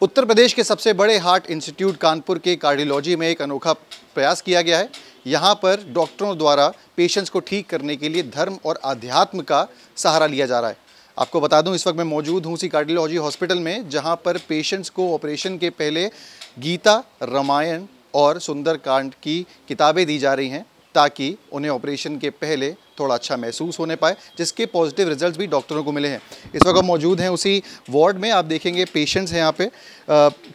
उत्तर प्रदेश के सबसे बड़े हार्ट इंस्टीट्यूट कानपुर के कार्डियोलॉजी में एक अनोखा प्रयास किया गया है। यहाँ पर डॉक्टरों द्वारा पेशेंट्स को ठीक करने के लिए धर्म और अध्यात्म का सहारा लिया जा रहा है। आपको बता दूं, इस वक्त मैं मौजूद हूँ उसी कार्डियोलॉजी हॉस्पिटल में, जहाँ पर पेशेंट्स को ऑपरेशन के पहले गीता, रामायण और सुंदरकांड की किताबें दी जा रही हैं, ताकि उन्हें ऑपरेशन के पहले थोड़ा अच्छा महसूस होने पाए, जिसके पॉजिटिव रिजल्ट्स भी डॉक्टरों को मिले हैं। इस वक्त हम मौजूद हैं उसी वार्ड में। आप देखेंगे पेशेंट्स हैं यहाँ पे,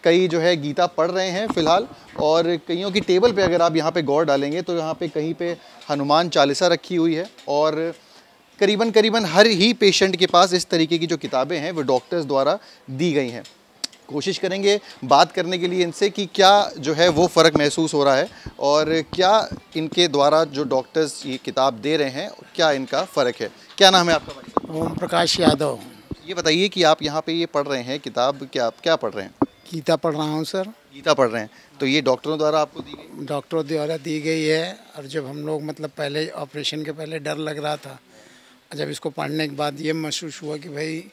कई जो है गीता पढ़ रहे हैं फ़िलहाल, और कईयों की टेबल पे अगर आप यहाँ पे गौर डालेंगे तो यहाँ पे कहीं पे हनुमान चालीसा रखी हुई है, और करीबन हर ही पेशेंट के पास इस तरीके की जो किताबें हैं वो डॉक्टर्स द्वारा दी गई हैं। कोशिश करेंगे बात करने के लिए इनसे कि क्या जो है वो फ़र्क महसूस हो रहा है, और क्या इनके द्वारा जो डॉक्टर्स ये किताब दे रहे हैं क्या इनका फ़र्क है। क्या नाम है आपका भाई? ओम प्रकाश यादव। ये बताइए कि आप यहाँ पे ये पढ़ रहे हैं किताब, क्या पढ़ रहे हैं? गीता पढ़ रहा हूँ सर। गीता पढ़ रहे हैं, तो ये डॉक्टरों द्वारा आपको दी गई? डॉक्टरों द्वारा दी गई है। और जब हम लोग पहले ऑपरेशन के पहले डर लग रहा था, जब इसको पढ़ने के बाद ये महसूस हुआ कि भाई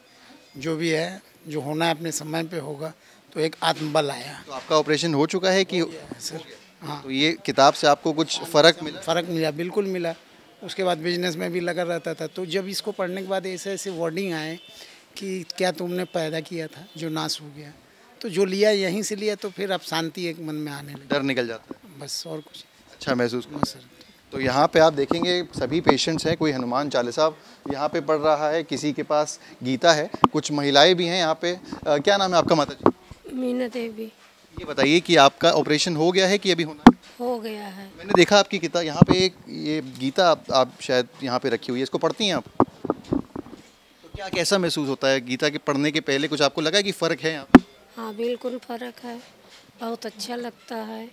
जो भी है, जो होना है अपने समय पे होगा, तो एक आत्मबल आया। तो आपका ऑपरेशन हो चुका है कि? सर हाँ। तो ये किताब से आपको कुछ फ़र्क मिला? फ़र्क मिला, बिल्कुल मिला। उसके बाद बिजनेस में भी लगा रहता था, तो जब इसको पढ़ने के बाद ऐसे ऐसे वर्डिंग आए कि क्या तुमने पैदा किया था जो नाश हो गया, तो जो लिया यहीं से लिया, तो फिर अब शांति एक मन में आने लगी, डर निकल जाता है, बस और कुछ अच्छा महसूस नहीं सर। तो यहाँ पे आप देखेंगे सभी पेशेंट्स हैं, कोई हनुमान चालीसा यहाँ पे पढ़ रहा है, किसी के पास गीता है, कुछ महिलाएं भी हैं यहाँ पे। क्या नाम है आपका माता जी? मीना देवी। ये बताइए कि आपका ऑपरेशन हो गया है कि अभी होना है? हो गया है। मैंने देखा आपकी किताब यहाँ पे, एक ये गीता आप शायद यहाँ पे रखी हुई है, इसको पढ़ती हैं आप? तो क्या कैसा महसूस होता है गीता के पढ़ने के पहले? कुछ आपको लगा है कि फ़र्क है यहाँ पे? हाँ बिल्कुल फ़र्क है, बहुत अच्छा लगता है,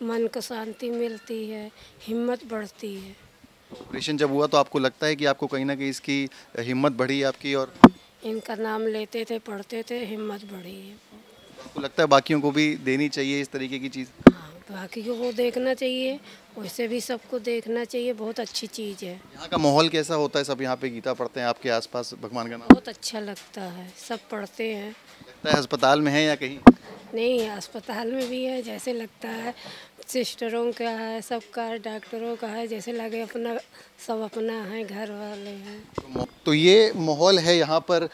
मन को शांति मिलती है, हिम्मत बढ़ती है। ऑपरेशन जब हुआ तो आपको लगता है कि आपको कहीं ना कहीं इसकी हिम्मत बढ़ी आपकी, और इनका नाम लेते थे, पढ़ते थे, हिम्मत बढ़ी है। आपको लगता है बाकियों को भी देनी चाहिए इस तरीके की चीज़? हाँ, बाकी को वो देखना चाहिए, वैसे भी सबको देखना चाहिए, बहुत अच्छी चीज़ है। यहाँ का माहौल कैसा होता है? सब यहाँ पे गीता पढ़ते हैं, आपके आसपास भगवान का नाम बहुत अच्छा लगता है, सब पढ़ते हैं। लगता है अस्पताल में है या कहीं? नहीं, अस्पताल में भी है, जैसे लगता है सिस्टरों का है, सबका है, डॉक्टरों का है, जैसे लगे अपना, सब अपना है, घर वाले हैं। तो ये माहौल है यहाँ पर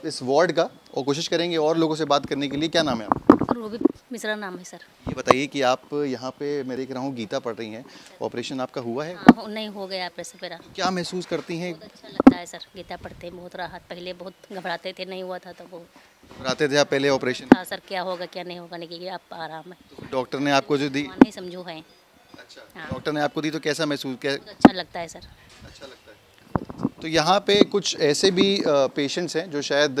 इस वार्ड का, और कोशिश करेंगे और लोगों से बात करने के लिए। क्या नाम है आपका? रोहित मिश्रा नाम है सर। ये बताइए कि आप यहाँ पे, मैं देख रहा हूँ गीता पढ़ रही हैं, ऑपरेशन आपका हुआ है? हाँ, नहीं हो गया ऑपरेशन मेरा। क्या महसूस करती हैं? बहुत अच्छा लगता है सर, गीता पढ़ते हैं, बहुत राहत। पहले बहुत घबराते थे, नहीं हुआ था तो बहुत आते थे आप पहले ऑपरेशन? हाँ सर, क्या होगा क्या नहीं होगा, नहीं आप आराम है। डॉक्टर ने आपको जो दी? नहीं समझो है। अच्छा, हाँ। डॉक्टर ने आपको दी तो कैसा महसूस किया? अच्छा लगता है सर। अच्छा लगता है। तो यहाँ पे कुछ ऐसे भी पेशेंट्स हैं जो शायद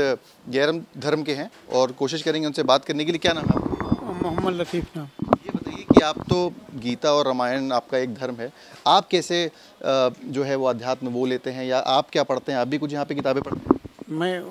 गैर धर्म के हैं, और कोशिश करेंगे उनसे बात करने के लिए। क्या नाम है आपका? मोहम्मद लतीफ़ नाम। ये बताइए कि आप तो गीता और रामायण आपका एक धर्म है, आप कैसे जो है वो अध्यात्म वो लेते हैं, या आप क्या पढ़ते हैं? आप भी कुछ यहाँ पे किताबें पढ़ते हैं? मैं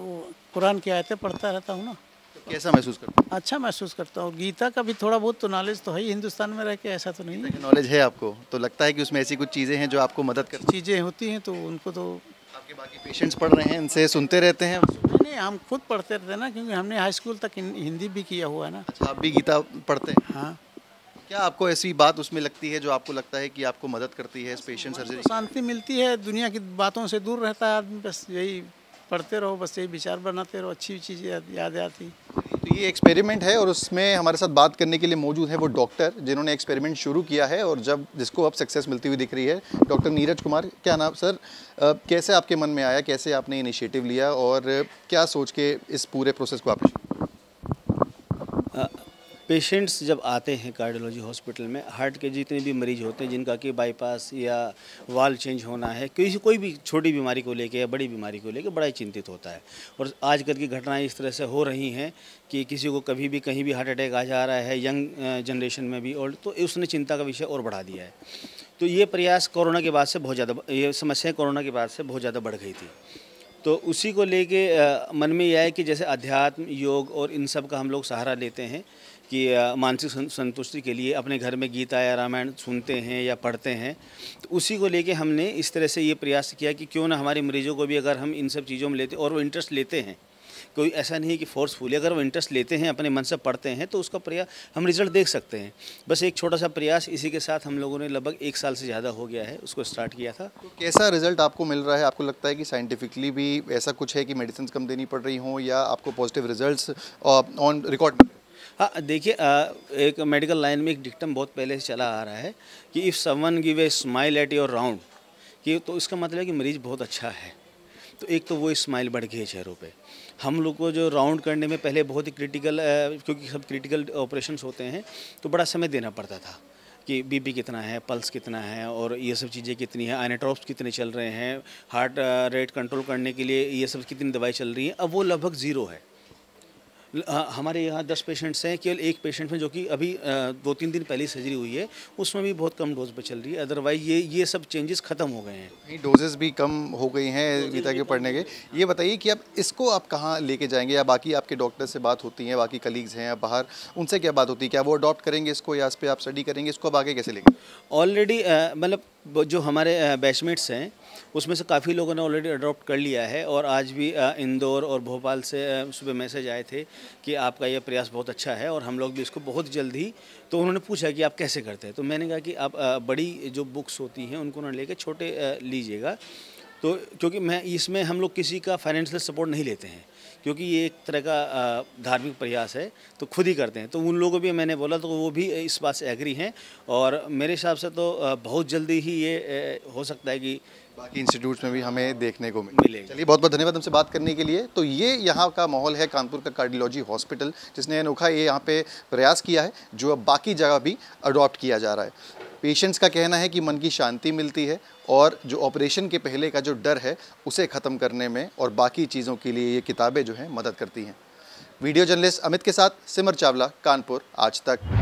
कुरान की आयतें पढ़ता रहता हूँ ना। तो कैसा महसूस करते हैं? अच्छा महसूस करता हूँ। गीता का भी थोड़ा बहुत तो नॉलेज तो है ही, हिंदुस्तान में रह के ऐसा तो नहीं है। नॉलेज है आपको, तो लगता है कि उसमें ऐसी कुछ चीज़ें हैं जो आपको मदद करती चीज़ें होती हैं तो उनको तो हैं? आपके बाकी पेशेंट्स पढ़ रहे हैं, इनसे सुनते रहते हैं? नहीं, हम खुद पढ़ते रहते हैं ना, क्योंकि हमने हाई स्कूल तक हिंदी भी किया हुआ है ना। अच्छा, आप भी गीता पढ़ते हैं? हाँ। क्या आपको ऐसी बात उसमें लगती है जो आपको लगता है कि आपको मदद करती है इस पेशेंट सर्जरी? शांति मिलती है, दुनिया की बातों से दूर रहता है आदमी, बस यही पढ़ते रहो, बस यही विचार बनाते रहो, अच्छी चीज़ें याद आती। तो ये एक्सपेरिमेंट है, और उसमें हमारे साथ बात करने के लिए मौजूद है वो डॉक्टर जिन्होंने एक्सपेरिमेंट शुरू किया है, और जब जिसको अब सक्सेस मिलती हुई दिख रही है, डॉक्टर नीरज कुमार। क्या नाम सर? कैसे आपके मन में आया, कैसे आपने इनिशिएटिव लिया, और क्या सोच के इस पूरे प्रोसेस को आपने? पेशेंट्स जब आते हैं कार्डियोलॉजी हॉस्पिटल में, हार्ट के जितने भी मरीज होते हैं जिनका कि बाईपास या वाल्व चेंज होना है, कोई भी छोटी बीमारी को लेके या बड़ी बीमारी को लेके बड़ा ही चिंतित होता है। और आजकल की घटनाएं इस तरह से हो रही हैं कि किसी को कभी भी कहीं भी हार्ट अटैक आ जा रहा है, यंग जनरेशन में भी, और तो उसने चिंता का विषय और बढ़ा दिया है। तो ये प्रयास कोरोना के बाद से बहुत ज़्यादा, ये समस्या कोरोना के बाद से बहुत ज़्यादा बढ़ गई थी। तो उसी को लेके मन में यह है कि जैसे अध्यात्म, योग और इन सब का हम लोग सहारा लेते हैं कि मानसिक संतुष्टि के लिए अपने घर में गीता या रामायण सुनते हैं या पढ़ते हैं, तो उसी को लेके हमने इस तरह से ये प्रयास किया कि क्यों ना हमारे मरीजों को भी अगर हम इन सब चीज़ों में लेते और वो इंटरेस्ट लेते हैं कोई ऐसा नहीं है कि फोर्सफुली, अगर वो इंटरेस्ट लेते हैं, अपने मन से पढ़ते हैं तो उसका प्रयास हम रिजल्ट देख सकते हैं। बस एक छोटा सा प्रयास इसी के साथ हम लोगों ने लगभग 1 साल से ज़्यादा हो गया है उसको स्टार्ट किया था। तो कैसा रिजल्ट आपको मिल रहा है? आपको लगता है कि साइंटिफिकली भी ऐसा कुछ है कि मेडिसिन कम देनी पड़ रही हों, या आपको पॉजिटिव रिजल्ट्स ऑन रिकॉर्ड? हाँ, देखिए, एक मेडिकल लाइन में एक डिक्टम बहुत पहले से चला आ रहा है कि if someone give a smile at your round, कि तो इसका मतलब है कि मरीज़ बहुत अच्छा है। तो एक तो वो स्माइल बढ़ गई है चेहरों पे। हम लोग को जो राउंड करने में पहले बहुत ही क्रिटिकल, क्योंकि सब क्रिटिकल ऑपरेशंस होते हैं तो बड़ा समय देना पड़ता था कि बीपी कितना है, पल्स कितना है और ये सब चीज़ें कितनी है, आइनोट्रोप्स कितने चल रहे हैं, हार्ट रेट कंट्रोल करने के लिए ये सब कितनी दवाई चल रही है। अब वो लगभग ज़ीरो है। हमारे यहाँ 10 पेशेंट्स हैं, केवल एक पेशेंट में जो कि अभी 2-3 दिन पहले सर्जरी हुई है, उसमें भी बहुत कम डोज पे चल रही है। अदरवाइज ये सब चेंजेस ख़त्म हो गए हैं। डोजेस भी कम हो गई हैं गीता के पढ़ने के। ये बताइए कि अब इसको आप कहाँ लेके जाएंगे, या बाकी आपके डॉक्टर से बात होती है, बाकी कलीग्स हैं या बाहर, उनसे क्या बात होती है? क्या वो अडॉप्ट करेंगे इसको, या इस पर आप स्टडी करेंगे, इसको अब आगे कैसे लेंगे? ऑलरेडी मतलब जो हमारे बैचमेट्स हैं उसमें से काफ़ी लोगों ने ऑलरेडी अडॉप्ट कर लिया है। और आज भी इंदौर और भोपाल से सुबह मैसेज आए थे कि आपका ये प्रयास बहुत अच्छा है और हम लोग भी इसको बहुत जल्द ही, तो उन्होंने पूछा कि आप कैसे करते हैं। तो मैंने कहा कि आप बड़ी जो बुक्स होती हैं उनको ना लेकर छोटे लीजिएगा। तो क्योंकि इसमें हम लोग किसी का फाइनेंशियल सपोर्ट नहीं लेते हैं, क्योंकि ये एक तरह का धार्मिक प्रयास है, तो खुद ही करते हैं। तो उन लोगों को भी मैंने बोला तो वो भी इस बात से एग्री हैं, और मेरे हिसाब से तो बहुत जल्दी ही ये हो सकता है कि बाकी इंस्टीट्यूट्स में भी हमें देखने को मिलेगा। चलिए, बहुत बहुत धन्यवाद हमसे बात करने के लिए। तो ये यहाँ का माहौल है कानपुर का कार्डियोलॉजी हॉस्पिटल, जिसने अनोखा ये यहाँ पे प्रयास किया है, जो अब बाकी जगह भी अडॉप्ट किया जा रहा है। पेशेंट्स का कहना है कि मन की शांति मिलती है, और जो ऑपरेशन के पहले का जो डर है उसे ख़त्म करने में और बाकी चीज़ों के लिए ये किताबें जो हैं मदद करती हैं। वीडियो जर्नलिस्ट अमित के साथ सिमर चावला, कानपुर आज तक।